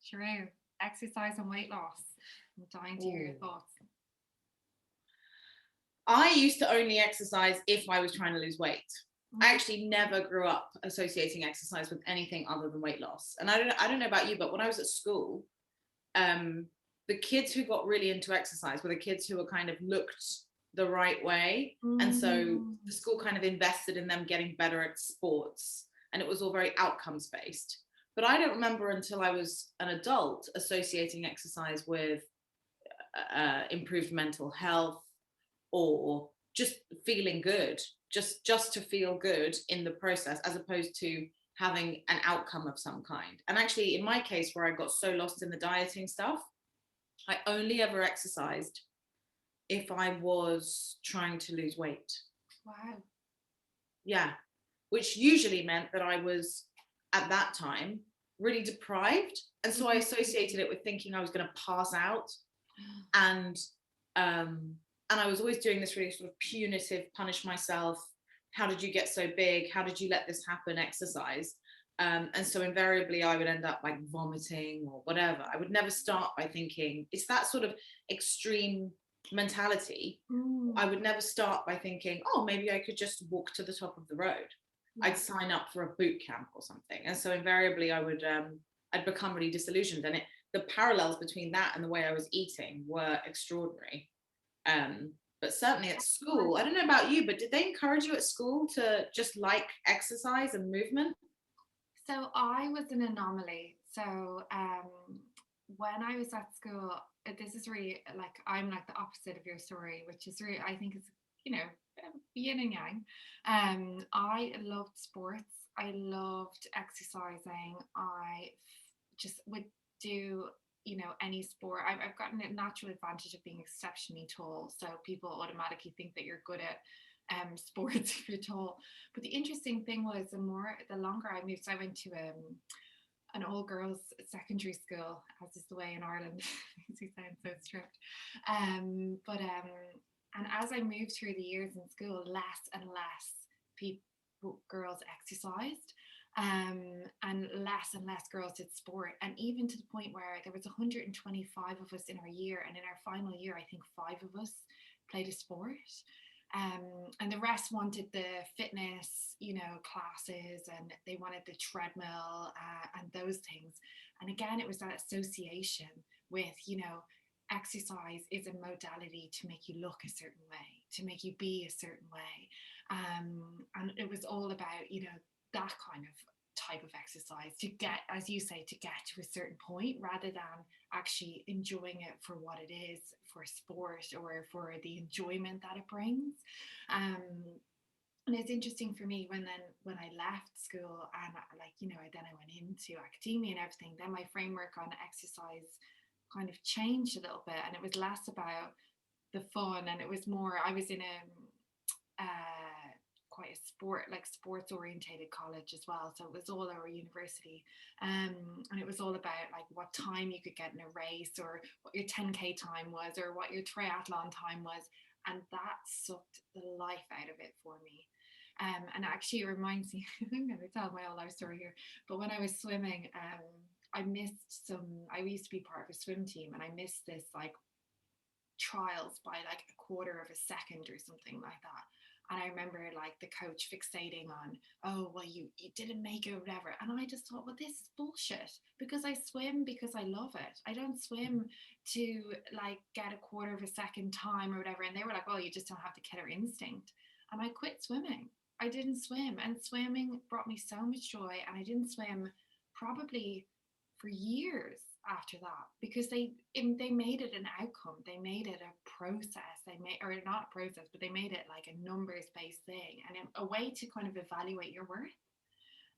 True. Exercise and weight loss. I'm dying to hear your Ooh. thoughts. I used to only exercise if I was trying to lose weight. I Mm. actually never grew up associating exercise with anything other than weight loss. And I don't know about you, but when I was at school, um, the kids who got really into exercise were the kids who were kind of looked the right way. And so Mm. the school kind of invested in them getting better at sports. And it was all very outcomes based. But I don't remember until I was an adult associating exercise with improved mental health or just feeling good, just to feel good in the process, as opposed to having an outcome of some kind. And actually, in my case, where I got so lost in the dieting stuff, I only ever exercised if I was trying to lose weight. Wow. Yeah, which usually meant that I was at that time really deprived, and so I Mhm. associated it with thinking I was going to pass out, and um and I was always doing this really sort of punitive, punish myself, how did you get so big, how did you let this happen exercise. And so invariably I would end up like vomiting or whatever. I would never start by thinking, it's that sort of extreme mentality. Mm. I would never start by thinking, oh, maybe I could just walk to the top of the road. I'd Yeah. sign up for a boot camp or something. And so invariably I would I'd become really disillusioned. And the parallels between that and the way I was eating were extraordinary. Um, but certainly at school, I don't know about you, but did they encourage you at school to just like exercise and movement? So I was an anomaly. So when I was at school, this is really like I'm like the opposite of your story, which is really I think it's you know yin and yang. I loved sports. I loved exercising. Just would do any sport. I've gotten a natural advantage of being exceptionally tall, so people automatically think that you're good at sports if you're tall. But the interesting thing was the longer I moved, so I went to an all girls secondary school, as is the way in Ireland. Makes me sound so strict. But and as I moved through the years in school, less and less people girls exercised. And less girls did sport, and even to the point where there was 125 of us in our year, and in our final year, I think 5 of us played a sport. And the rest wanted the fitness, classes, and they wanted the treadmill and those things. And again, it was that association with, exercise is a modality to make you look a certain way, to make you be a certain way. And it was all about, that kind of type of exercise to get, as you say, to get to a certain point rather than actually enjoying it for what it is, for sport or for the enjoyment that it brings. Um, and it's interesting for me when I left school and then I went into academia and everything, then my framework on exercise kind of changed a little bit, and it was less about the fun, and it was more I was in quite a sports orientated college as well, so it was all our university. And it was all about like what time you could get in a race, or what your 10K time was, or what your triathlon time was, and that sucked the life out of it for me. And actually it reminds me, I'm going to tell my whole life story here, but when I was swimming, I used to be part of a swim team, and I missed this like trials by like a quarter of a second or something like that. And I remember like the coach fixating on, oh, well, you didn't make it or whatever. And I just thought, well, this is bullshit, because I swim because I love it. I don't swim to like get a quarter of a second time or whatever. And they were like, well, you just don't have the killer instinct. And I quit swimming. I didn't swim. And swimming brought me so much joy. And I didn't swim probably for years after that, because they made it an outcome, they made it a process, they made, or not a process, but they made it like a numbers based thing, and a way to kind of evaluate your worth.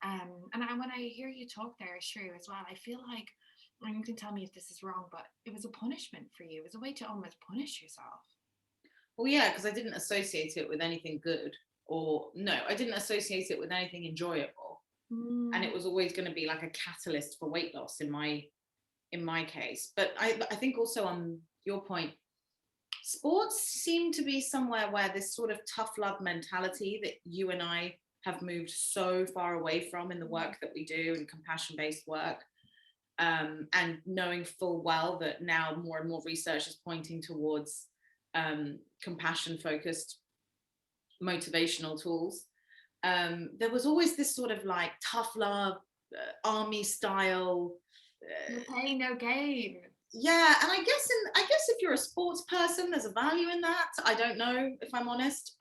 When I hear you talk there, Shrew, as well, I feel like, and you can tell me if this is wrong, but it was a punishment for you. It was a way to almost punish yourself. Well, yeah, because I didn't associate it with anything good, or no, I didn't associate it with anything enjoyable. And Mm. it was always going to be like a catalyst for weight loss in my case. But I think also on your point, sports seem to be somewhere where this sort of tough love mentality that you and I have moved so far away from in the work that we do, and compassion based work, and knowing full well that now more and more research is pointing towards compassion focused motivational tools, there was always this sort of like tough love, army style, no pain, no gain. yeah. And I guess if you're a sports person, there's a value in that. I don't know, if I'm honest.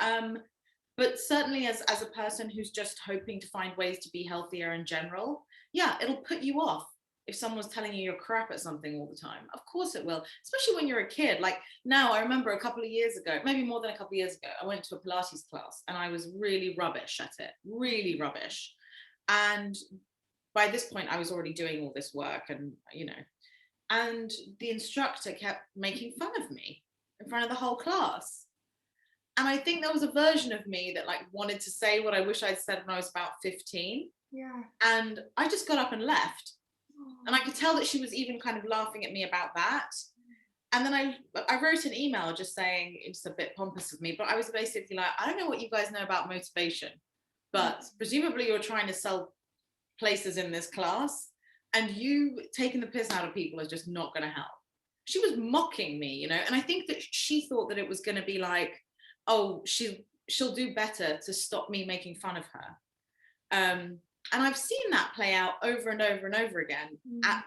But certainly as a person who's just hoping to find ways to be healthier in general, yeah, it'll put you off if someone's telling you you're crap at something all the time. Of course it will, especially when you're a kid. Like now, I remember a couple of years ago, maybe more than a couple of years ago, I went to a Pilates class and I was really rubbish at it, really rubbish. And by this point, I was already doing all this work and, and the instructor kept making fun of me in front of the whole class. And I think there was a version of me that like wanted to say what I wish I'd said when I was about 15. Yeah. And I just got up and left. And I could tell that she was even kind of laughing at me about that. And then I wrote an email just saying, it's a bit pompous of me, but I was basically like, I don't know what you guys know about motivation, but presumably you're trying to sell places in this class, and you taking the piss out of people is just not going to help. She was mocking me, and I think that she thought that it was going to be like, oh, she'll do better to stop me making fun of her. And I've seen that play out over and over and over again,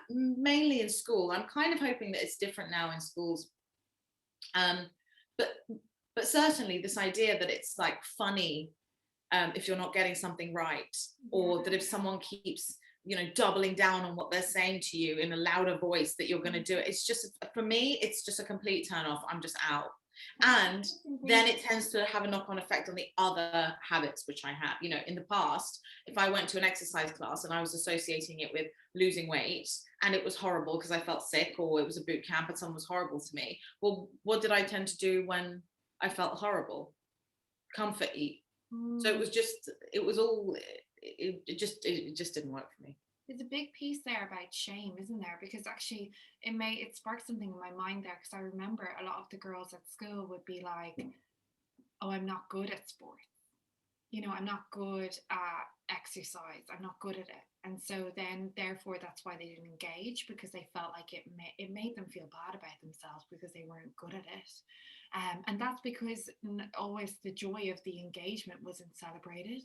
mainly in school. I'm kind of hoping that it's different now in schools. But certainly this idea that it's like funny if you're not getting something right, or that if someone keeps, doubling down on what they're saying to you in a louder voice, that you're going to do it. It's just, for me, it's just a complete turn off. I'm just out. And then it tends to have a knock-on effect on the other habits which I have. In the past, if I went to an exercise class and I was associating it with losing weight and it was horrible because I felt sick, or it was a boot camp and someone was horrible to me, well, what did I tend to do when I felt horrible? Comfort eat. So it just didn't work for me. There's a big piece there about shame, isn't there? Because actually it sparked something in my mind there, because I remember a lot of the girls at school would be like, oh, I'm not good at sports. I'm not good at exercise. I'm not good at it. And so then therefore that's why they didn't engage, because they felt like it made them feel bad about themselves because they weren't good at it. And that's because always the joy of the engagement wasn't celebrated.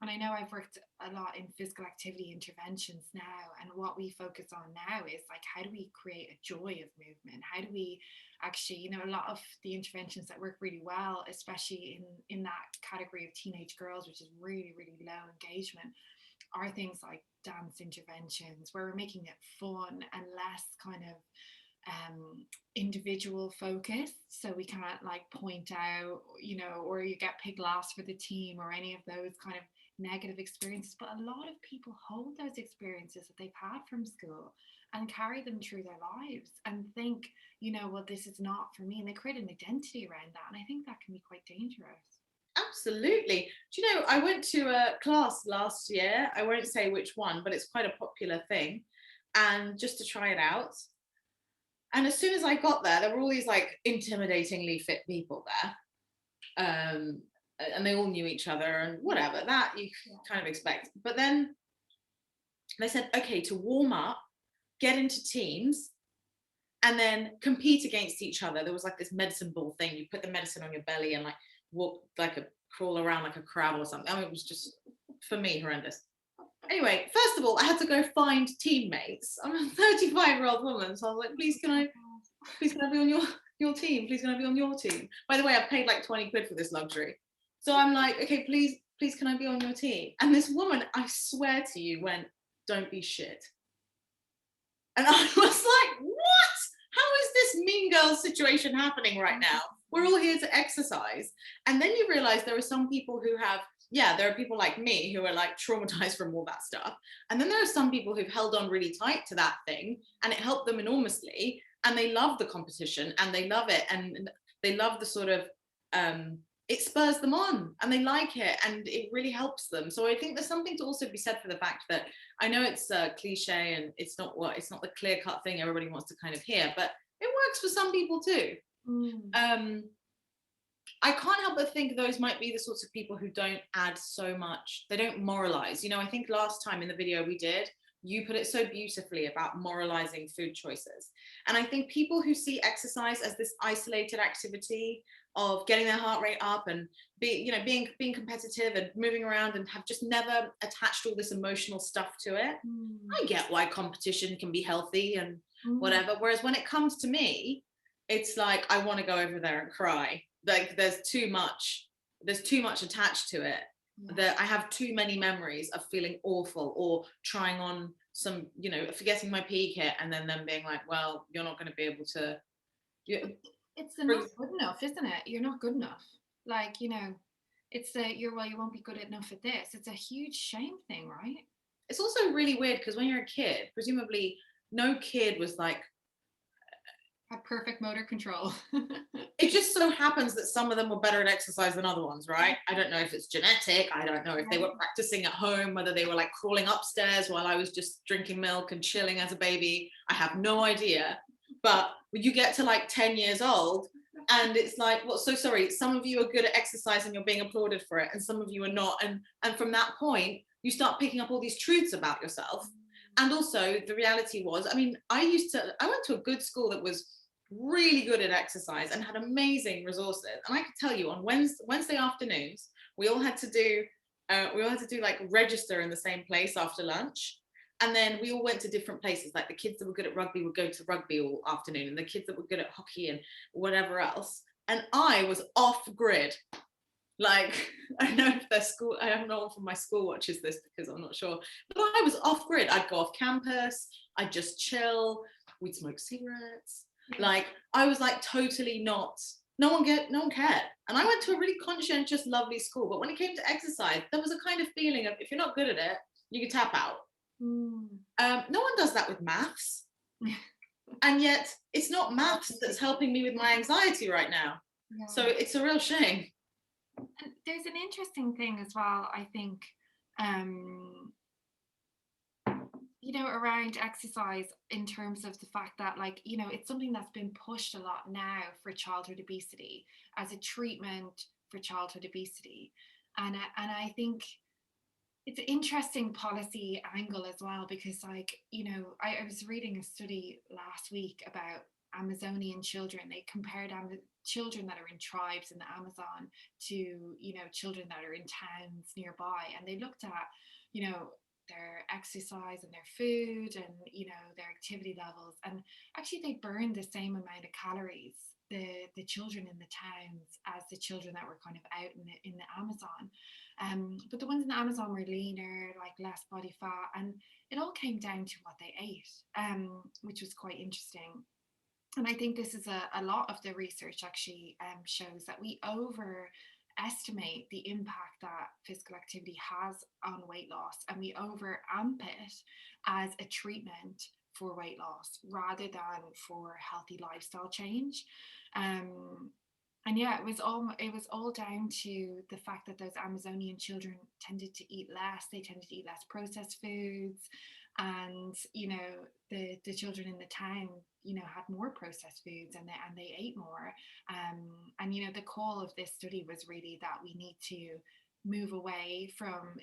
And I know I've worked a lot in physical activity interventions now, and what we focus on now is like, how do we create a joy of movement? How do we actually, a lot of the interventions that work really well, especially in that category of teenage girls, which is really, really low engagement, are things like dance interventions, where we're making it fun and less kind of individual focused, so we can't like point out, or you get picked last for the team or any of those kind of negative experiences. But a lot of people hold those experiences that they've had from school and carry them through their lives and think, well, this is not for me, and they create an identity around that, and I think that can be quite dangerous. Absolutely. Do you know, I went to a class last year, I won't say which one, but it's quite a popular thing, and just to try it out. And as soon as I got there were all these like intimidatingly fit people there. And they all knew each other and whatever, that you kind of expect. But then they said, okay, to warm up, get into teams, and then compete against each other. There was like this medicine ball thing. You put the medicine on your belly and like walk, like crawl around like a crab or something. I mean, it was just, for me, horrendous. Anyway, first of all, I had to go find teammates. I'm a 35-year-old woman, so I was like, please can I be on your team? Please can I be on your team? By the way, I paid like 20 quid for this luxury. So I'm like, okay, please can I be on your team? And this woman, I swear to you, went, don't be shit. And I was like, what? How is this mean girl situation happening right now? We're all here to exercise. And then you realize there are some people who have, there are people like me who are like traumatized from all that stuff. And then there are some people who've held on really tight to that thing and it helped them enormously. And they love the competition and they love it. And they love the sort of, it spurs them on and they like it and it really helps them. So I think there's something to also be said for the fact that, I know it's a cliche and it's not the clear cut thing everybody wants to kind of hear, but it works for some people too. I can't help but think those might be the sorts of people who don't add so much. They don't moralize. I think last time in the video we did, you put it so beautifully about moralizing food choices. And I think people who see exercise as this isolated activity of getting their heart rate up and being competitive and moving around, and have just never attached all this emotional stuff to it. I get why competition can be healthy and whatever. Whereas when it comes to me, it's like, I want to go over there and cry. Like there's too much attached to it. That I have too many memories of feeling awful, or trying on some, forgetting my PE kit, and then them being like, well, you're not going to be able to. It's the not good enough, isn't it? You're not good enough. Like, it's the you won't be good enough at this. It's a huge shame thing, right? It's also really weird because when you're a kid, presumably no kid was like, have perfect motor control. It just so happens that some of them were better at exercise than other ones, right? I don't know if it's genetic. I don't know if they were practicing at home, whether they were like crawling upstairs while I was just drinking milk and chilling as a baby. I have no idea. But you get to like 10 years old and it's like, well, so sorry, some of you are good at exercise and you're being applauded for it, and some of you are not. And from that point, you start picking up all these truths about yourself. And also the reality was, I mean, I went to a good school that was really good at exercise and had amazing resources. And I could tell you, on Wednesday afternoons, we all had to do like register in the same place after lunch. And then we all went to different places. Like the kids that were good at rugby would go to rugby all afternoon, and the kids that were good at hockey and whatever else. And I was off grid. Like, I don't know if their school, I have no one from my school watches this because I'm not sure, but I was off grid. I'd go off campus, I'd just chill, we'd smoke cigarettes. Like, I was like totally no one cared. And I went to a really conscientious, lovely school. But when it came to exercise, there was a kind of feeling of, if you're not good at it, you can tap out. No one does that with maths. And yet it's not maths that's helping me with my anxiety right now. So it's a real shame. And there's an interesting thing as well, I think, around exercise, in terms of the fact that, like, it's something that's been pushed a lot now for childhood obesity as a treatment for childhood obesity. And I think it's an interesting policy angle as well, because, like, I was reading a study last week about Amazonian children. They compared children that are in tribes in the Amazon to, children that are in towns nearby. And they looked at, their exercise and their food and, their activity levels. And actually they burned the same amount of calories, the children in the towns, as the children that were kind of out in the Amazon. But the ones in the Amazon were leaner, like less body fat, and it all came down to what they ate, which was quite interesting. And I think this is a lot of the research actually shows that we overestimate the impact that physical activity has on weight loss, and we overamp it as a treatment for weight loss rather than for healthy lifestyle change. And yeah, it was all down to the fact that those Amazonian children tended to eat less. They tended to eat less processed foods, and the children in the town had more processed foods, and they ate more. And the call of this study was really that we need to move away from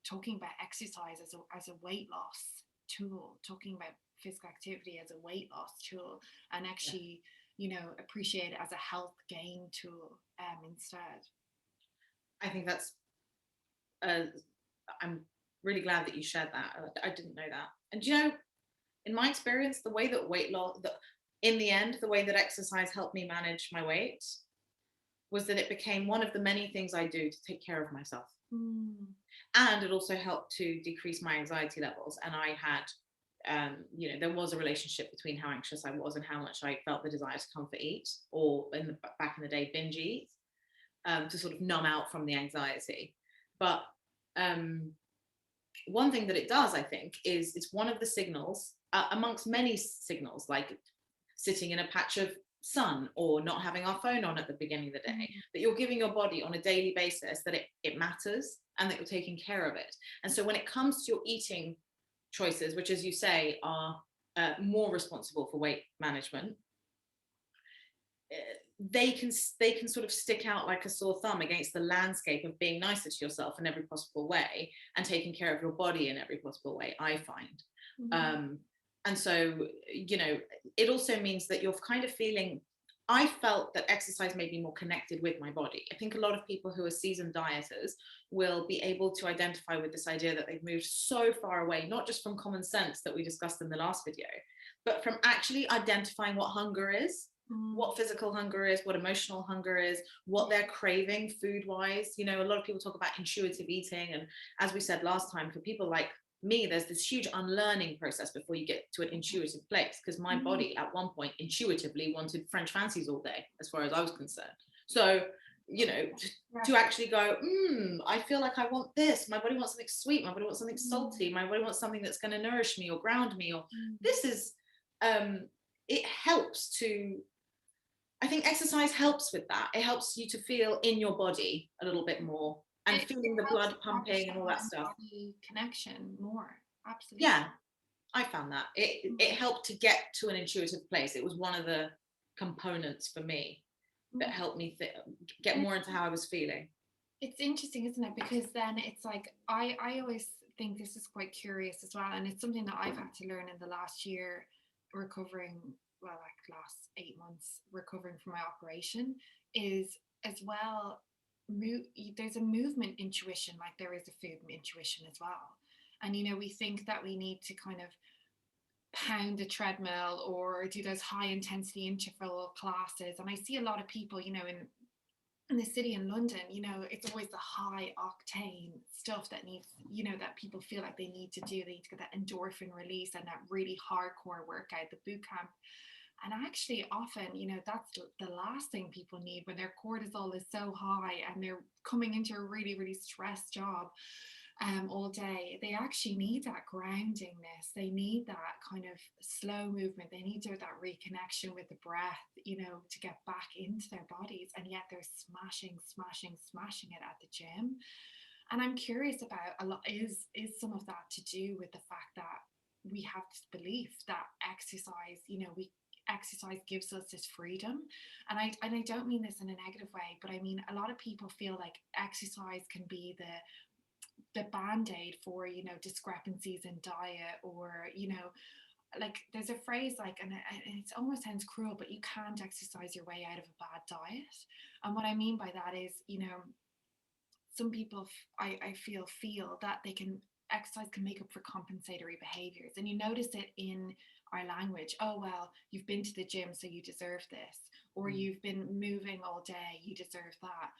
talking about exercise as a weight loss tool, talking about physical activity as a weight loss tool, and actually appreciate it as a health gain tool instead. I think that's I'm really glad that you shared that. I didn't know that. And in my experience, the way that weight loss, in the end, the way that exercise helped me manage my weight was that it became one of the many things I do to take care of myself. And it also helped to decrease my anxiety levels. And I had, there was a relationship between how anxious I was and how much I felt the desire to comfort eat, or back in the day, binge eat, to sort of numb out from the anxiety. But one thing that it does, I think, is it's one of the signals amongst many signals, like sitting in a patch of sun or not having our phone on at the beginning of the day, that you're giving your body on a daily basis that it matters and that you're taking care of it. And so when it comes to your eating choices, which, as you say, are more responsible for weight management, they can sort of stick out like a sore thumb against the landscape of being nicer to yourself in every possible way and taking care of your body in every possible way, I find. And so, you know, it also means that you're kind of feeling, I felt that exercise made me more connected with my body. I think a lot of people who are seasoned dieters will be able to identify with this idea that they've moved so far away, not just from common sense that we discussed in the last video, but from actually identifying what hunger is, what physical hunger is, what emotional hunger is, what they're craving food wise. You know, a lot of people talk about intuitive eating. And as we said last time, for people like me, there's this huge unlearning process before you get to an intuitive place, because my body at one point intuitively wanted French fancies all day, as far as I was concerned. So, you know, to actually go, I feel like I want this. My body wants something sweet. My body wants something salty. My body wants something that's going to nourish me or ground me. Or this is, it helps to, I think exercise helps with that. It helps you to feel in your body a little bit more, and feeling the blood pumping and all that stuff. Connection more, absolutely. Yeah, I found that it helped to get to an intuitive place. It was one of the components for me that helped me get more into how I was feeling. It's interesting, isn't it? Because then it's like I always think this is quite curious as well, and it's something that I've had to learn in the last year, recovering, well, like last 8 months recovering from my operation, is as well there's a movement intuition like there is a food intuition as well. And you know, we think that we need to kind of pound the treadmill or do those high intensity interval classes, and I see a lot of people, you know, in the city in London, you know, it's always the high octane stuff that needs, you know, that people feel like they need to do. They need to get that endorphin release and that really hardcore workout, the boot camp. And actually, often, you know, that's the last thing people need when their cortisol is so high and they're coming into a really, really stressed job all day. They actually need that groundingness. They need that kind of slow movement. They need that reconnection with the breath, you know, to get back into their bodies. And yet they're smashing it at the gym. And I'm curious about a lot, is some of that to do with the fact that we have this belief that exercise, you know, exercise gives us this freedom. And I don't mean this in a negative way, but I mean a lot of people feel like exercise can be the band-aid for, you know, discrepancies in diet, or, you know, like there's a phrase like, and it almost sounds cruel, but you can't exercise your way out of a bad diet. And what I mean by that is, you know, some people I feel that they can exercise can make up for compensatory behaviors, and you notice it in our language. Oh, well, you've been to the gym, so you deserve this, or you've been moving all day, you deserve that.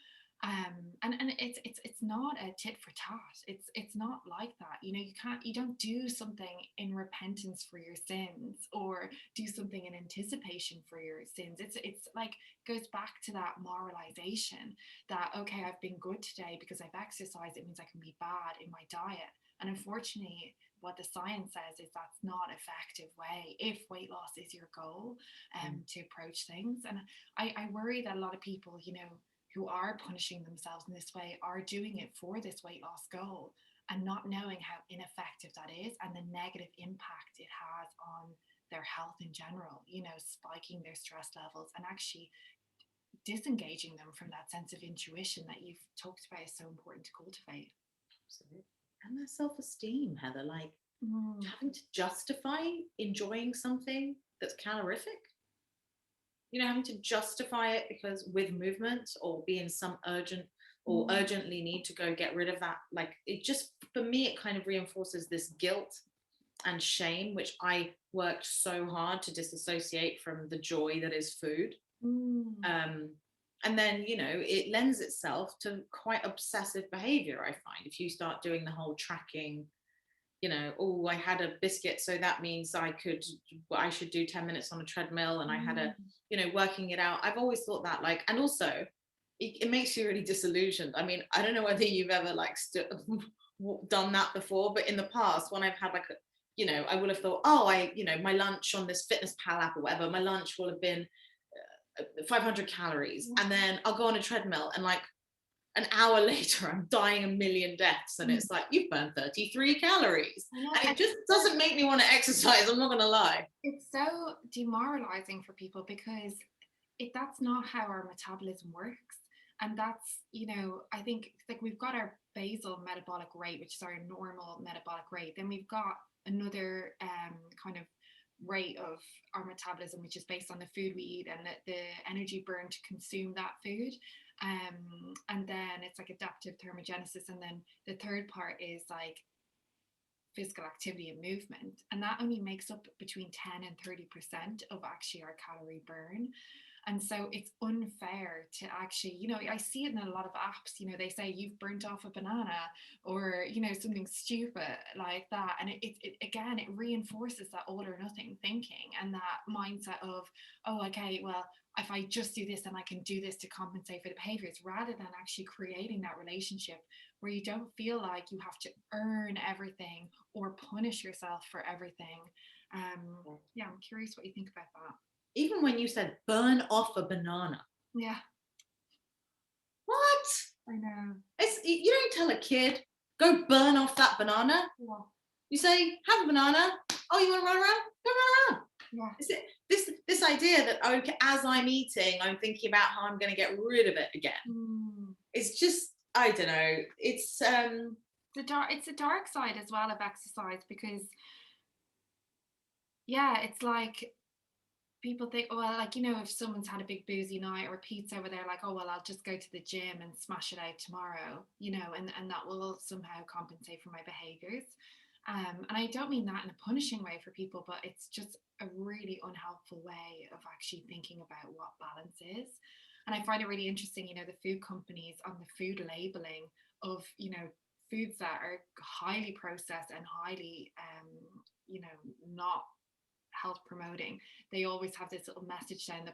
And it's not a tit for tat. It's not like that. You know, you don't do something in repentance for your sins or do something in anticipation for your sins. It's like goes back to that moralization that, okay, I've been good today because I've exercised, it means I can be bad in my diet. And unfortunately, what the science says is that's not an effective way if weight loss is your goal to approach things. And I worry that a lot of people, you know, who are punishing themselves in this way are doing it for this weight loss goal and not knowing how ineffective that is and the negative impact it has on their health in general, you know, spiking their stress levels and actually disengaging them from that sense of intuition that you've talked about is so important to cultivate. Absolutely. And their self-esteem, Heather, like having to justify enjoying something that's calorific, you know, having to justify it because with movement or being some urgent or urgently need to go get rid of that. Like it just, for me, it kind of reinforces this guilt and shame, which I worked so hard to disassociate from the joy that is food. And then, you know, it lends itself to quite obsessive behavior, I find. If you start doing the whole tracking, you know, oh, I had a biscuit, so that means I should do 10 minutes on a treadmill, and I had a, you know, working it out. I've always thought that, like, and also it makes you really disillusioned. I mean, I don't know whether you've ever like done that before, but in the past when I've had like a, you know, I would have thought, oh, you know, my lunch on this Fitness Pal app or whatever, my lunch will have been 500 calories, and then I'll go on a treadmill and like an hour later I'm dying a million deaths, and it's like, you've burned 33 calories, and it just doesn't make me want to exercise, I'm not gonna lie. It's so demoralizing for people because that's not how our metabolism works. And that's, you know, I think like we've got our basal metabolic rate, which is our normal metabolic rate, then we've got another kind of rate of our metabolism, which is based on the food we eat and the energy burned to consume that food. And then it's like adaptive thermogenesis. And then the third part is like physical activity and movement. And that only makes up between 10 and 30% of actually our calorie burn. And so it's unfair to actually, I see it in a lot of apps, they say you've burnt off a banana or, something stupid like that. And it again, it reinforces that all or nothing thinking and that mindset of, oh, okay, well, if I just do this, then I can do this to compensate for the behaviors, rather than actually creating that relationship where you don't feel like you have to earn everything or punish yourself for everything. Yeah, I'm curious what you think about that. Even when you said burn off a banana. Yeah. What? I know. You don't tell a kid, go burn off that banana. Yeah. You say, have a banana. Oh, you want to run around? Go run around. Yeah. Is it this idea that, okay, as I'm eating, I'm thinking about how I'm going to get rid of it again. It's just, I don't know. It's it's a dark side as well of exercise, because it's like people think, oh, well, like, if someone's had a big boozy night or pizza where they're like, oh, well, I'll just go to the gym and smash it out tomorrow, and that will somehow compensate for my behaviors. And I don't mean that in a punishing way for people, but it's just a really unhelpful way of actually thinking about what balance is. And I find it really interesting, the food companies on the food labeling of, foods that are highly processed and highly, not health promoting, they always have this little message down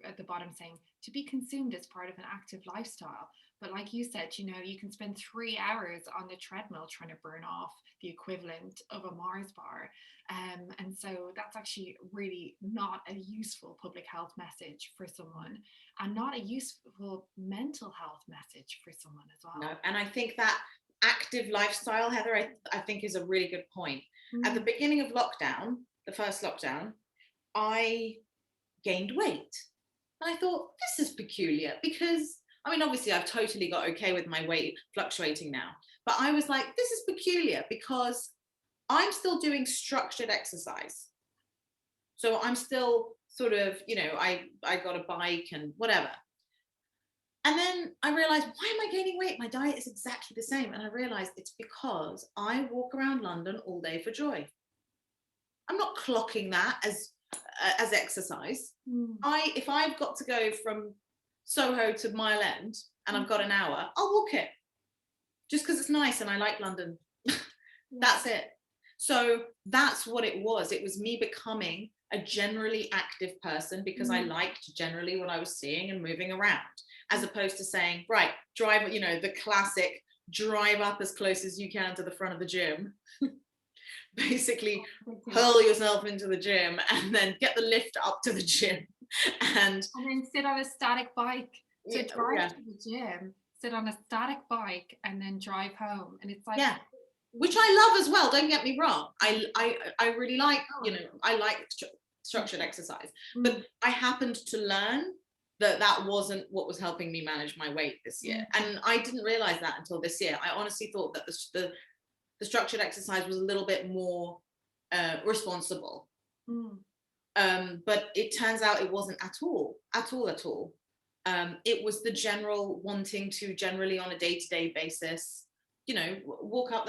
at the bottom saying to be consumed as part of an active lifestyle. But like you said, you can spend 3 hours on the treadmill trying to burn off the equivalent of a Mars bar. And so that's actually really not a useful public health message for someone, and not a useful mental health message for someone as well. No, and I think that active lifestyle, Heather, I think is a really good point. At the beginning of lockdown, the first lockdown, I gained weight. And I thought, this is peculiar, because, I mean, obviously I've totally got okay with my weight fluctuating now. But I was like, this is peculiar because I'm still doing structured exercise. So I'm still sort of, I got a bike and whatever. And then I realized, why am I gaining weight? My diet is exactly the same. And I realized it's because I walk around London all day for joy. I'm not clocking that as exercise. If I've got to go from Soho to Mile End and I've got an hour, I'll walk it just because it's nice and I like London. That's it. So that's what it was. It was me becoming a generally active person because I liked generally what I was seeing and moving around, as opposed to saying, right, drive, the classic drive up as close as you can to the front of the gym. Basically hurl yourself into the gym and then get the lift up to the gym and then sit on a static bike to drive to the gym, sit on a static bike and then drive home. And it's like, which I love as well, don't get me wrong. I really like, I like structured exercise, but I happened to learn that wasn't what was helping me manage my weight this year. And I didn't realize that until this year. I honestly thought that the structured exercise was a little bit more responsible. But it turns out it wasn't at all. It was the general wanting to generally on a day-to-day basis, walk up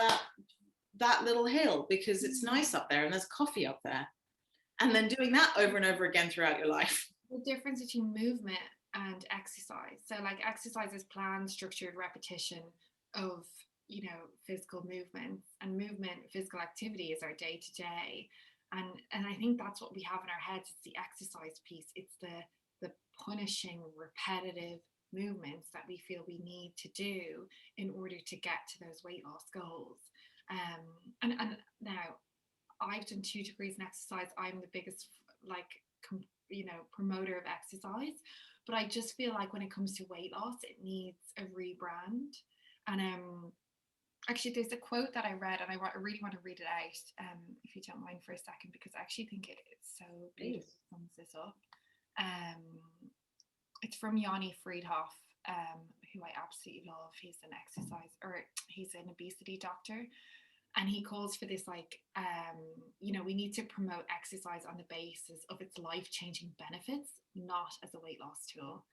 that little hill because it's nice up there and there's coffee up there. And then doing that over and over again throughout your life. The difference between movement and exercise. So like exercise is planned, structured repetition of physical movements, and physical activity is our day-to-day, and I think that's what we have in our heads. It's the exercise piece. It's the punishing repetitive movements that we feel we need to do in order to get to those weight loss goals. And now I've done 2 degrees in exercise. I'm the biggest promoter of exercise, but I just feel like when it comes to weight loss, it needs a rebrand. And actually, there's a quote that I read, and I really want to read it out, if you don't mind for a second, because I actually think it so beautifully sums this up. It's from Yanni Friedhoff, who I absolutely love. He's an obesity doctor. And he calls for this, like, you know, we need to promote exercise on the basis of its life-changing benefits, not as a weight loss tool.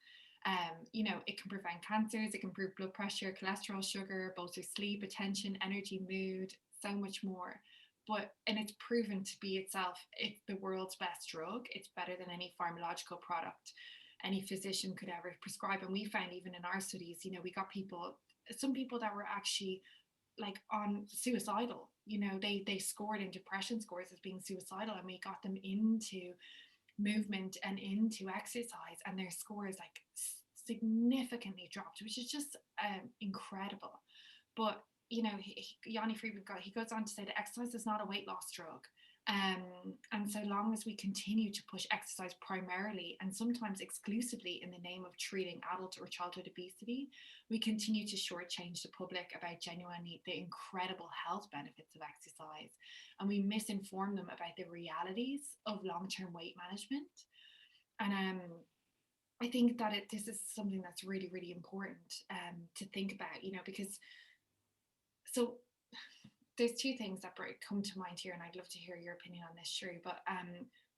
You know, it can prevent cancers, it can improve blood pressure, cholesterol, sugar, bolster sleep, attention, energy, mood, so much more. And it's proven to be itself, it's the world's best drug. It's better than any pharmacological product any physician could ever prescribe. And we found, even in our studies, you know, we got some people that were actually like on suicidal, you know, they scored in depression scores as being suicidal, and we got them into movement and into exercise, and their scores like significantly dropped, which is just incredible. But you know, Yanni Friedman he goes on to say that exercise is not a weight loss drug. And so long as we continue to push exercise primarily and sometimes exclusively in the name of treating adult or childhood obesity, we continue to shortchange the public about genuinely the incredible health benefits of exercise. And we misinform them about the realities of long-term weight management. And I think that this is something that's really, really important to think about, you know, because so there's two things that come to mind here, and I'd love to hear your opinion on this, Sherry. But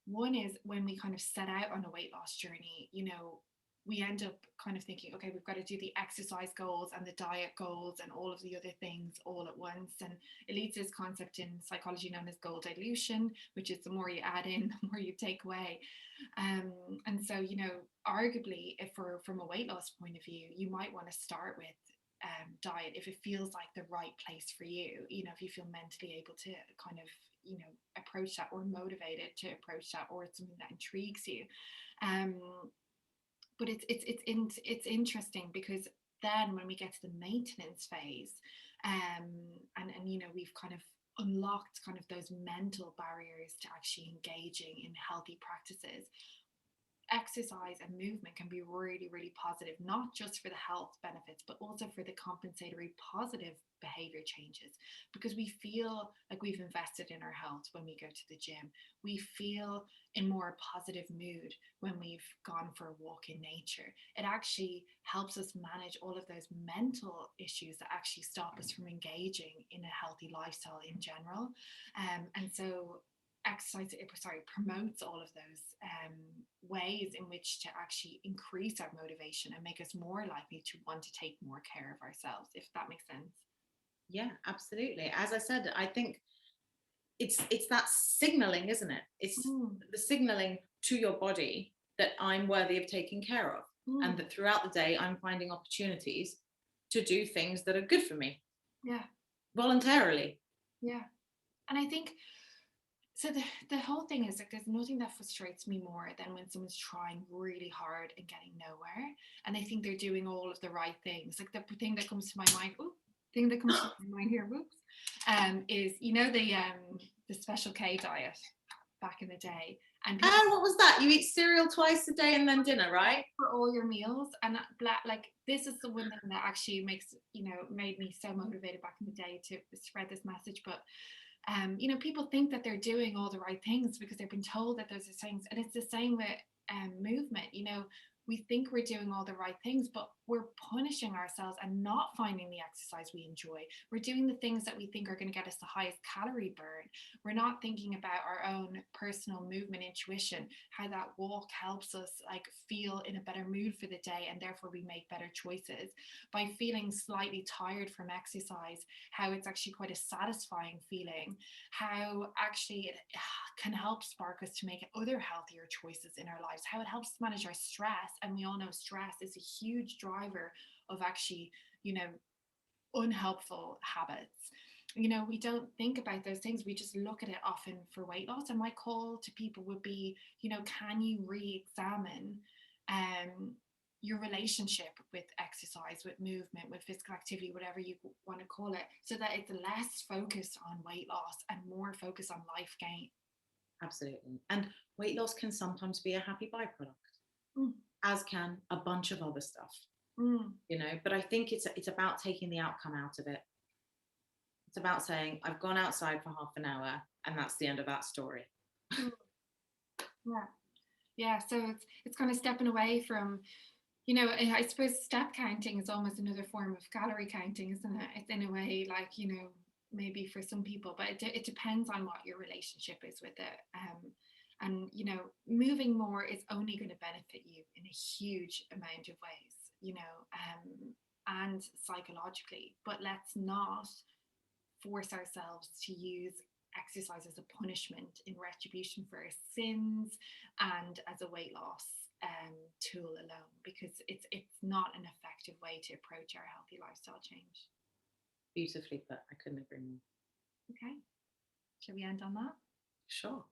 one is when we kind of set out on a weight loss journey, you know, we end up kind of thinking, okay, we've got to do the exercise goals and the diet goals and all of the other things all at once. And it leads to this concept in psychology known as goal dilution, which is the more you add in, the more you take away. And so, you know, arguably, if we're from a weight loss point of view, you might want to start with diet if it feels like the right place for you, you know, if you feel mentally able to kind of, you know, approach that, or motivated to approach that, or it's something that intrigues you. But it's interesting because then when we get to the maintenance phase, and you know, we've kind of unlocked kind of those mental barriers to actually engaging in healthy practices, exercise and movement can be really, really positive, not just for the health benefits, but also for the compensatory positive behavior changes, because we feel like we've invested in our health when we go to the gym. We feel in more positive mood when we've gone for a walk in nature. It actually helps us manage all of those mental issues that actually stop us from engaging in a healthy lifestyle in general. And so exercise promotes all of those ways in which to actually increase our motivation and make us more likely to want to take more care of ourselves, if that makes sense. Yeah, absolutely. As I said, I think it's that signaling, isn't it? It's the signaling to your body that I'm worthy of taking care of, and that throughout the day I'm finding opportunities to do things that are good for me. Yeah. Voluntarily. Yeah. And I think so the whole thing is like, there's nothing that frustrates me more than when someone's trying really hard and getting nowhere, and they think they're doing all of the right things. Like the thing that comes to my mind, here, is, you know, the Special K diet back in the day. And what was that? You eat cereal twice a day and then dinner, right? For all your meals. And like, this is the one thing that actually made me so motivated back in the day to spread this message. But you know, people think that they're doing all the right things because they've been told that those are things. And it's the same with movement. You know, we think we're doing all the right things, but we're punishing ourselves and not finding the exercise we enjoy. We're doing the things that we think are going to get us the highest calorie burn. We're not thinking about our own personal movement intuition, how that walk helps us like feel in a better mood for the day, and therefore we make better choices. By feeling slightly tired from exercise, how it's actually quite a satisfying feeling, how actually it can help spark us to make other healthier choices in our lives, how it helps manage our stress. And we all know stress is a huge driver of actually, you know, unhelpful habits. You know, we don't think about those things. We just look at it often for weight loss. And my call to people would be, you know, can you re-examine your relationship with exercise, with movement, with physical activity, whatever you want to call it, so that it's less focused on weight loss and more focused on life gain. Absolutely. And weight loss can sometimes be a happy byproduct, as can a bunch of other stuff. You know, but I think it's about taking the outcome out of it. It's about saying, I've gone outside for half an hour and that's the end of that story. Yeah. So it's kind of stepping away from, you know, I suppose step counting is almost another form of calorie counting, isn't it? It's in a way like, you know, maybe for some people, but it depends on what your relationship is with it. And you know, moving more is only going to benefit you in a huge amount of ways, you know, and psychologically. But let's not force ourselves to use exercise as a punishment in retribution for our sins and as a weight loss tool alone, because it's not an effective way to approach our healthy lifestyle change. Beautifully put. I couldn't agree more. Okay, shall we end on that? Sure.